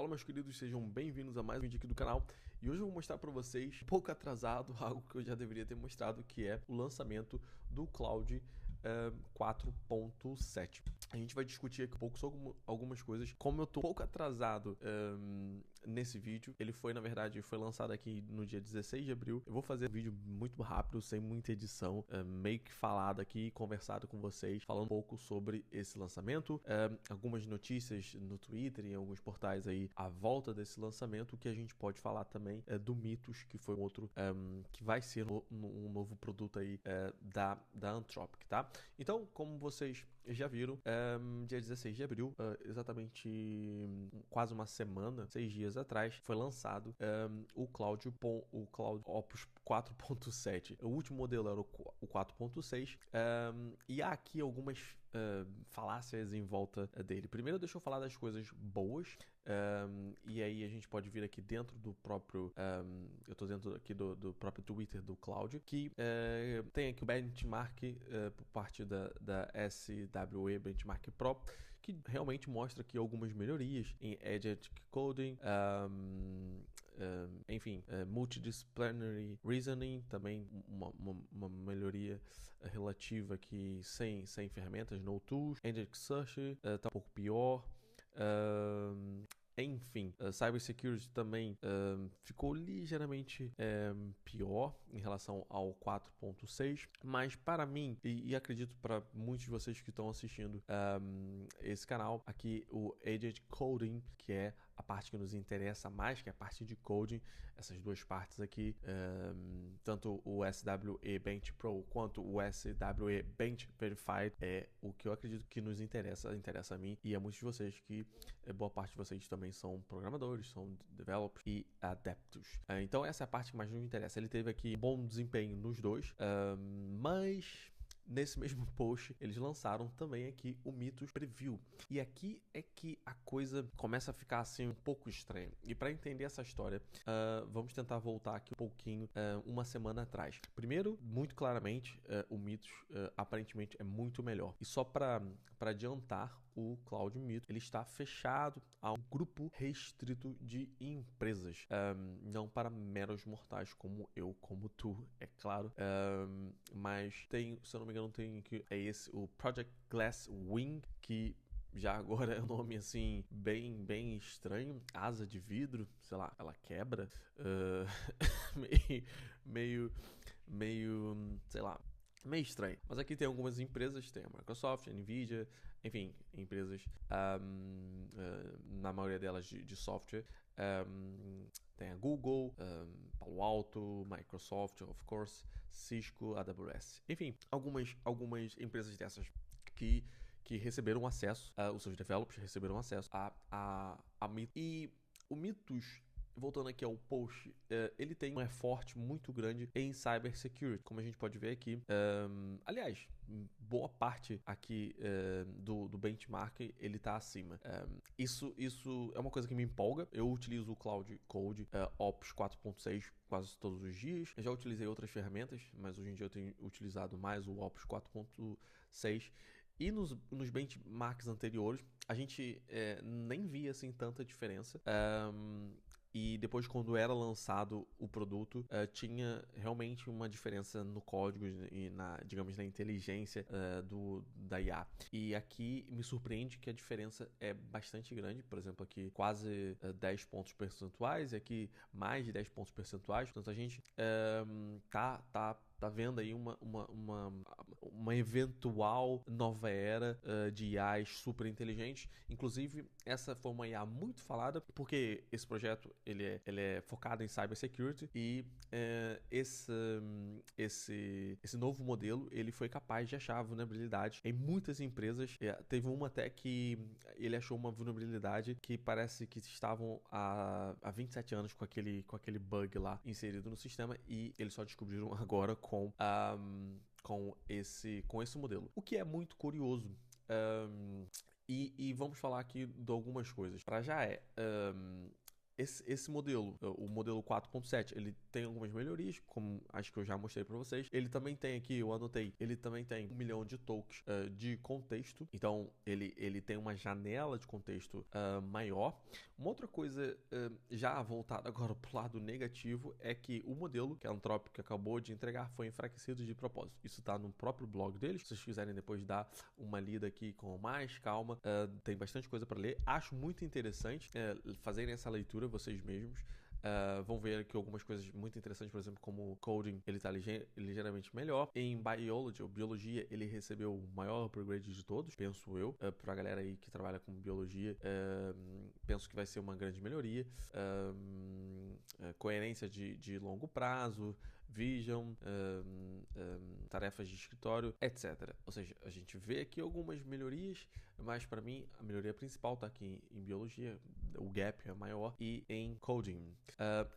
Fala, meus queridos, sejam bem-vindos a mais um vídeo aqui do canal. E hoje eu vou mostrar para vocês, um pouco atrasado, algo que eu já deveria ter mostrado, que é o lançamento do Cloud 4.7. A gente vai discutir aqui um pouco sobre algumas coisas. Como eu tô um pouco atrasado nesse vídeo, ele foi, na verdade, foi lançado aqui no dia 16 de abril. Eu vou fazer um vídeo muito rápido, sem muita edição, meio que falado aqui, conversado com vocês, falando um pouco sobre esse lançamento, algumas notícias no Twitter e em alguns portais aí à volta desse lançamento, que a gente pode falar também do Mythos, que foi um outro que vai ser um novo produto aí da Anthropic, tá? Então, como vocês já viram, dia 16 de abril, exatamente quase uma semana, 6 dias atrás, foi lançado o Cloud Opus 4.7. O último modelo era o 4.6 e há aqui algumas falácias em volta dele. Primeiro, deixa eu falar das coisas boas, e aí a gente pode vir aqui dentro do próprio eu estou dentro aqui do próprio Twitter do Cloud, que tem aqui o benchmark por parte da SWE Benchmark Pro, que realmente mostra aqui algumas melhorias em Agentic Coding, enfim, Multidisciplinary Reasoning, também uma melhoria relativa aqui sem ferramentas, no tools. Agentic Search está um pouco pior. Enfim, Cybersecurity também ficou ligeiramente pior em relação ao 4.6, mas para mim, e acredito para muitos de vocês que estão assistindo esse canal, aqui o Agent Coding, que é a parte que nos interessa mais, que é a parte de coding, essas duas partes aqui, tanto o SWE Bench Pro quanto o SWE Bench Verified, é o que eu acredito que nos interessa a mim e a muitos de vocês, que boa parte de vocês também são programadores, são developers e adeptos. Então essa é a parte que mais nos interessa. Ele teve aqui bom desempenho nos dois, mas nesse mesmo post eles lançaram também aqui o Mythos Preview. E aqui é que a coisa começa a ficar assim um pouco estranha. E para entender essa história, vamos tentar voltar aqui um pouquinho uma semana atrás. Primeiro, muito claramente, o Mythos aparentemente é muito melhor. E só para adiantar, o Cloud Mythos, ele está fechado a um grupo restrito de empresas, não para meros mortais como eu, como tu, é claro, mas tem, se eu não me engano, tem que é esse, o Project Glasswing, que já agora é um nome assim bem estranho, asa de vidro, sei lá, ela quebra, meio, sei lá, meio estranho. Mas aqui tem algumas empresas, tem a Microsoft, a Nvidia, enfim, empresas, na maioria delas de software. Tem a Google, Palo Alto, Microsoft, of course, Cisco, AWS. Enfim, algumas empresas dessas que receberam acesso, os seus developers receberam acesso a Mythos. E o Mythos, voltando aqui ao post, ele tem um effort muito grande em cybersecurity, como a gente pode ver aqui. Aliás, boa parte aqui do benchmark ele está acima. Isso é uma coisa que me empolga. Eu utilizo o Cloud Code Opus 4.6 quase todos os dias. Eu já utilizei outras ferramentas, mas hoje em dia eu tenho utilizado mais o Opus 4.6. E nos benchmarks anteriores, a gente nem via assim tanta diferença. E depois, quando era lançado o produto, tinha realmente uma diferença no código e digamos, na inteligência da IA. E aqui me surpreende que a diferença é bastante grande. Por exemplo, aqui quase 10 pontos percentuais e aqui mais de 10 pontos percentuais. Portanto, a gente tá vendo aí uma eventual nova era de IAs super inteligentes. Inclusive, essa foi uma IA muito falada, porque esse projeto ele é focado em cybersecurity e esse novo modelo ele foi capaz de achar vulnerabilidade em muitas empresas. Teve uma até que ele achou uma vulnerabilidade que parece que estavam há 27 anos com aquele bug lá inserido no sistema, e eles só descobriram agora com esse modelo, o que é muito curioso. E vamos falar aqui de algumas coisas. Para já esse modelo, o modelo 4.7, ele tem algumas melhorias, como acho que eu já mostrei para vocês. Ele também tem aqui, eu anotei, ele também tem 1 milhão de tokens de contexto. Então, ele tem uma janela de contexto maior. Uma outra coisa, já voltada agora pro lado negativo, é que o modelo que a Anthropic acabou de entregar foi enfraquecido de propósito. Isso tá no próprio blog deles. Se vocês quiserem depois dar uma lida aqui com mais calma, tem bastante coisa para ler. Acho muito interessante fazerem essa leitura vocês mesmos. Vão ver aqui algumas coisas muito interessantes, por exemplo, como o coding, ele está ligeiramente melhor. Em Biology, ou Biologia, ele recebeu o maior upgrade de todos, penso eu. Para a galera aí que trabalha com Biologia, penso que vai ser uma grande melhoria. Coerência de longo prazo, Vision, tarefas de escritório, etc. Ou seja, a gente vê aqui algumas melhorias, mas para mim a melhoria principal está aqui em Biologia, o gap é maior, e em Coding.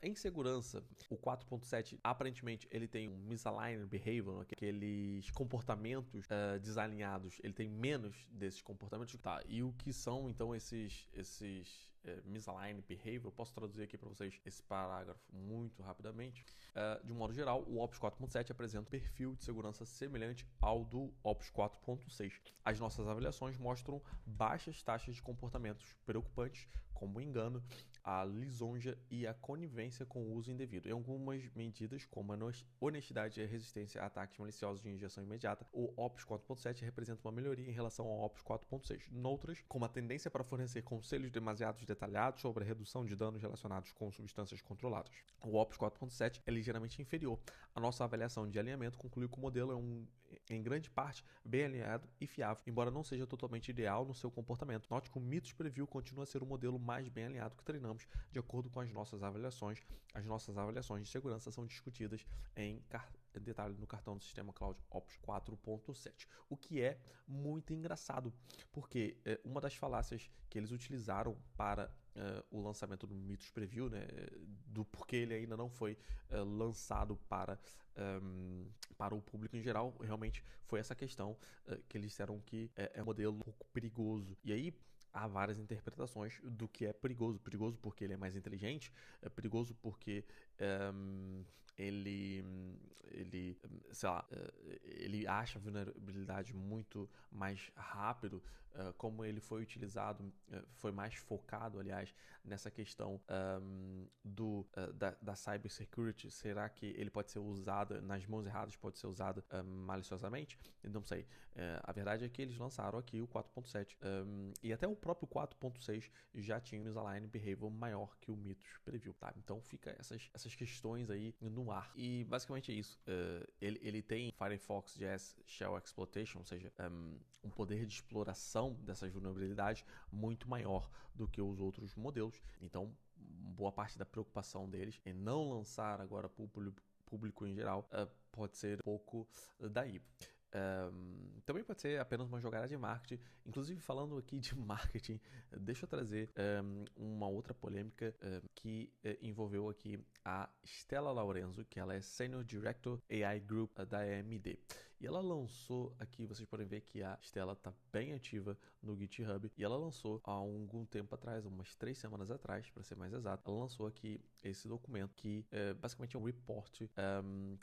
Em segurança, o 4.7 aparentemente ele tem um misaligned behavior, aqueles comportamentos desalinhados, ele tem menos desses comportamentos. Tá, e o que são então esses misaligned behavior? Eu posso traduzir aqui para vocês esse parágrafo muito rapidamente. De um modo geral, o Opus 4.7 apresenta um perfil de segurança semelhante ao do Opus 4.6. As nossas avaliações mostram baixas taxas de comportamentos preocupantes, como o engano, a lisonja e a conivência com o uso indevido. Em algumas medidas, como a honestidade e a resistência a ataques maliciosos de injeção imediata, o Opus 4.7 representa uma melhoria em relação ao Opus 4.6. Noutras, como a tendência para fornecer conselhos demasiado detalhados sobre a redução de danos relacionados com substâncias controladas. O Opus 4.7 é ligeiramente inferior. A nossa avaliação de alinhamento concluiu que o modelo é em grande parte bem alinhado e fiável, embora não seja totalmente ideal no seu comportamento. Note que o Mythos Preview continua a ser o modelo mais bem alinhado que treinamos de acordo com as nossas avaliações. As nossas avaliações de segurança são discutidas em detalhe no cartão do sistema Cloud Opus 4.7, o que é muito engraçado, porque uma das falácias que eles utilizaram para o lançamento do Mythos Preview, né, do porquê ele ainda não foi lançado para o público em geral, realmente foi essa questão que eles disseram que é um modelo um pouco perigoso. E aí há várias interpretações do que é perigoso. Perigoso porque ele é mais inteligente, é perigoso porque ele, sei lá, ele acha a vulnerabilidade muito mais rápido, como ele foi utilizado, foi mais focado, aliás, nessa questão da cybersecurity. Será que ele pode ser usado nas mãos erradas, pode ser usado maliciosamente? Não sei. A verdade é que eles lançaram aqui o 4.7 e até o próprio 4.6 já tinha um misaligned behavior maior que o Mythos Preview, tá? Então fica essas questões aí no ar. E basicamente é isso. Ele tem Firefox JS Shell Exploitation, ou seja, um poder de exploração dessas vulnerabilidades muito maior do que os outros modelos. Então, boa parte da preocupação deles em não lançar agora para o público em geral pode ser um pouco daí. Também pode ser apenas uma jogada de marketing. Inclusive, falando aqui de marketing, deixa eu trazer uma outra polêmica que envolveu aqui a Stella Lorenzo, que ela é Senior Director AI Group da AMD. E ela lançou aqui, vocês podem ver que a Stella está bem ativa no GitHub, e ela lançou há algum tempo atrás, umas 3 semanas atrás, para ser mais exato, ela lançou aqui esse documento que basicamente é um report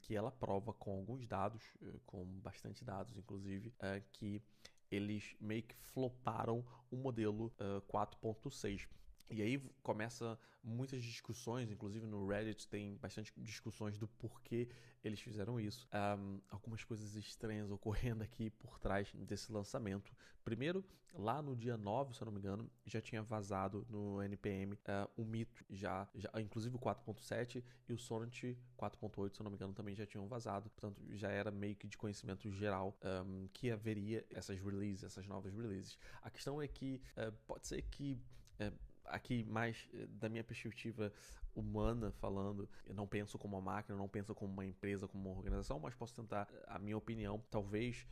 que ela prova com alguns dados, com bastante dados inclusive, que eles meio que floparam o modelo 4.6. E aí começa muitas discussões, inclusive no Reddit tem bastante discussões do porquê eles fizeram isso. Algumas coisas estranhas ocorrendo aqui por trás desse lançamento. Primeiro, lá no dia 9, se eu não me engano, já tinha vazado no NPM o Mito, já inclusive o 4.7 e o Sonnet 4.8, se eu não me engano, também já tinham vazado. Portanto, já era meio que de conhecimento geral que haveria essas novas releases. A questão é que pode ser que aqui mais da minha perspectiva humana falando, eu não penso como uma máquina, não penso como uma empresa, como uma organização, mas posso tentar a minha opinião, talvez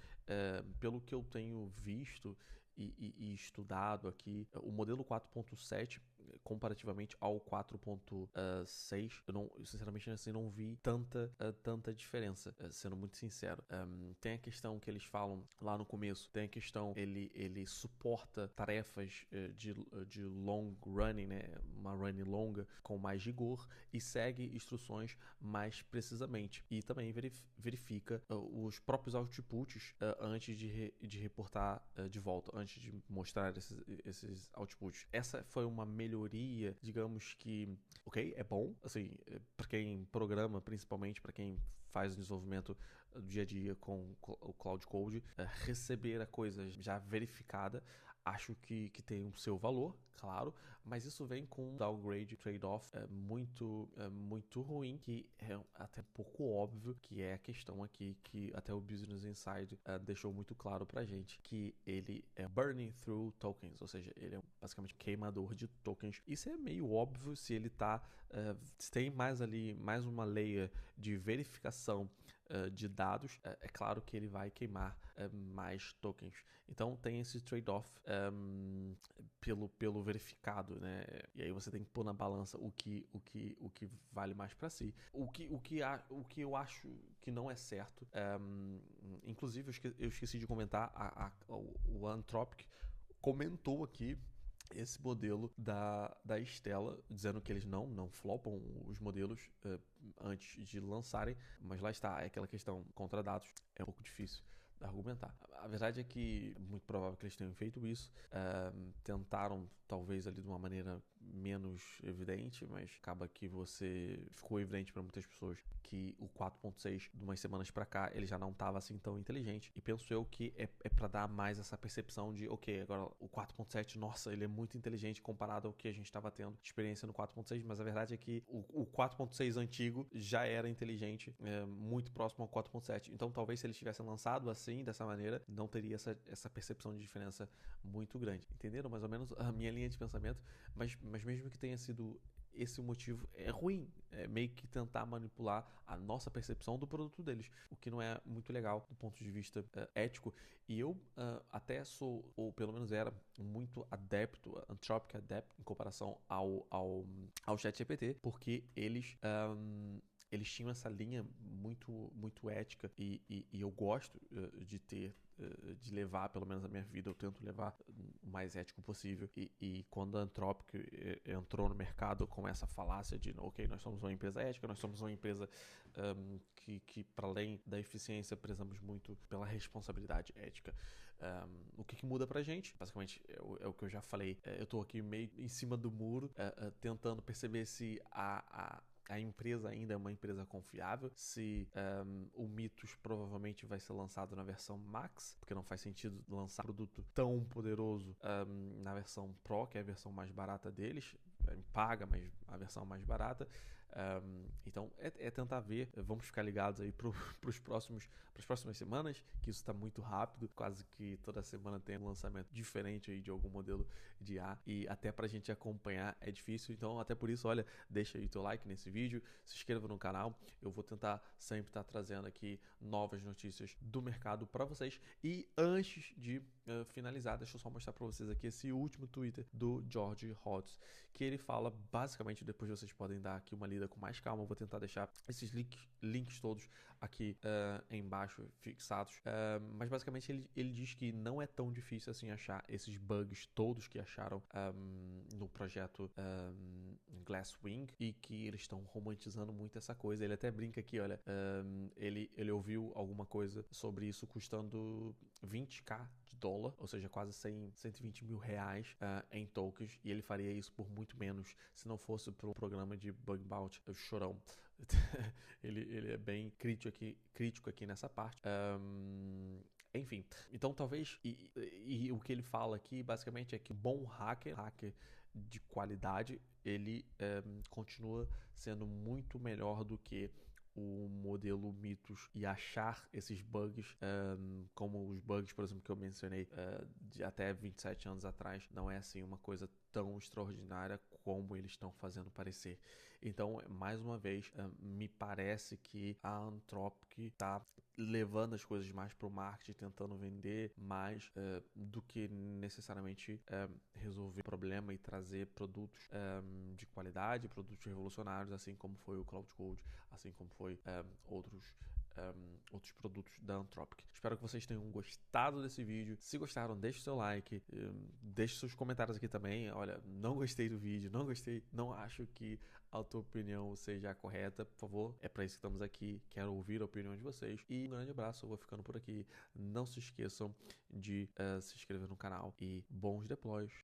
pelo que eu tenho visto e estudado aqui, o modelo 4.7 comparativamente ao 4.6, eu sinceramente assim não vi tanta diferença, sendo muito sincero. Tem a questão que eles falam lá no começo, tem a questão, ele suporta tarefas de long running, né, uma running longa com mais rigor e segue instruções mais precisamente, e também verifica os próprios outputs antes de reportar de volta, antes de mostrar esses outputs. Essa foi uma melhoria, digamos que, ok, é bom, assim, para quem programa, principalmente para quem faz o desenvolvimento do dia a dia com o Cloud Code, receber a coisa já verificada, acho que tem o seu valor, claro, mas isso vem com um downgrade trade-off muito ruim, que é até um pouco óbvio, que é a questão aqui que até o Business Insider deixou muito claro pra gente, que ele é burning through tokens, ou seja, ele é basicamente um queimador de tokens. Isso é meio óbvio se ele se tem mais uma layer de verificação de dados, é claro que ele vai queimar mais tokens. Então tem esse trade-off pelo verificado, né? E aí você tem que pôr na balança o que vale mais para si. O que eu acho que não é certo, inclusive eu esqueci de comentar, o Anthropic comentou aqui esse modelo da Stella, dizendo que eles não flopam os modelos antes de lançarem, mas lá está, é aquela questão contra dados, é um pouco difícil de argumentar. A verdade é que é muito provável que eles tenham feito isso, tentaram talvez ali de uma maneira menos evidente, mas acaba que ficou evidente para muitas pessoas que o 4.6 de umas semanas para cá ele já não estava assim tão inteligente, e penso eu que é para dar mais essa percepção de, ok, agora o 4.7, nossa, ele é muito inteligente comparado ao que a gente estava tendo experiência no 4.6, mas a verdade é que o 4.6 antigo já era inteligente, muito próximo ao 4.7, então talvez se eles tivessem lançado assim, dessa maneira, não teria essa percepção de diferença muito grande. Entenderam mais ou menos a minha linha de pensamento? Mas mesmo que tenha sido esse o motivo, é ruim, é meio que tentar manipular a nossa percepção do produto deles, o que não é muito legal do ponto de vista ético. E eu até sou, ou pelo menos era, muito adepto, Anthropic adepto, em comparação ao ChatGPT, porque eles tinham essa linha muito ética, e eu gosto de levar, pelo menos a minha vida, eu tento levar o mais ético possível, e quando a Anthropic entrou no mercado com essa falácia de, ok, nós somos uma empresa ética, nós somos uma empresa que para além da eficiência, prezamos muito pela responsabilidade ética. O que muda pra gente? Basicamente, é o que eu já falei. Eu tô aqui meio em cima do muro, tentando perceber se a empresa ainda é uma empresa confiável, se o Mythos provavelmente vai ser lançado na versão Max, porque não faz sentido lançar um produto tão poderoso na versão Pro, que é a versão mais barata deles, paga, mas a versão mais barata. Então é tentar ver, vamos ficar ligados aí para as próximas semanas, que isso está muito rápido, quase que toda semana tem um lançamento diferente aí de algum modelo de IA, e até pra gente acompanhar é difícil. Então até por isso, olha, deixa aí teu like nesse vídeo, se inscreva no canal, eu vou tentar sempre estar trazendo aqui novas notícias do mercado para vocês. E antes de finalizar, deixa eu só mostrar para vocês aqui esse último Twitter do George Hotz, que ele fala basicamente, depois vocês podem dar aqui uma lida com mais calma, eu vou tentar deixar esses links todos aqui embaixo fixados, mas basicamente ele diz que não é tão difícil assim achar esses bugs todos que acharam no projeto Glasswing, e que eles estão romantizando muito essa coisa. Ele até brinca aqui, olha, ele ouviu alguma coisa sobre isso custando 20k de dólar, ou seja, quase 120 mil reais em tokens, e ele faria isso por muito menos se não fosse por um programa de bug bounty, o chorão. ele é bem crítico aqui nessa parte. Enfim, então talvez, e o que ele fala aqui basicamente é que um bom hacker de qualidade, ele continua sendo muito melhor do que o modelo Mythos, e achar esses bugs, como os bugs, por exemplo, que eu mencionei de até 27 anos atrás, não é assim uma coisa tão extraordinária como eles estão fazendo parecer. Então, mais uma vez, me parece que a Anthropic está levando as coisas mais para o marketing, tentando vender mais do que necessariamente resolver o problema e trazer produtos de qualidade, produtos revolucionários, assim como foi o Cloud Code, assim como foi outros produtos da Anthropic. Espero que vocês tenham gostado desse vídeo. Se gostaram, deixe o seu like, deixe seus comentários aqui também. Olha, não gostei do vídeo, não gostei, não acho que a tua opinião seja a correta, por favor. É para isso que estamos aqui. Quero ouvir a opinião de vocês. E um grande abraço, eu vou ficando por aqui. Não se esqueçam de se inscrever no canal e bons deploys.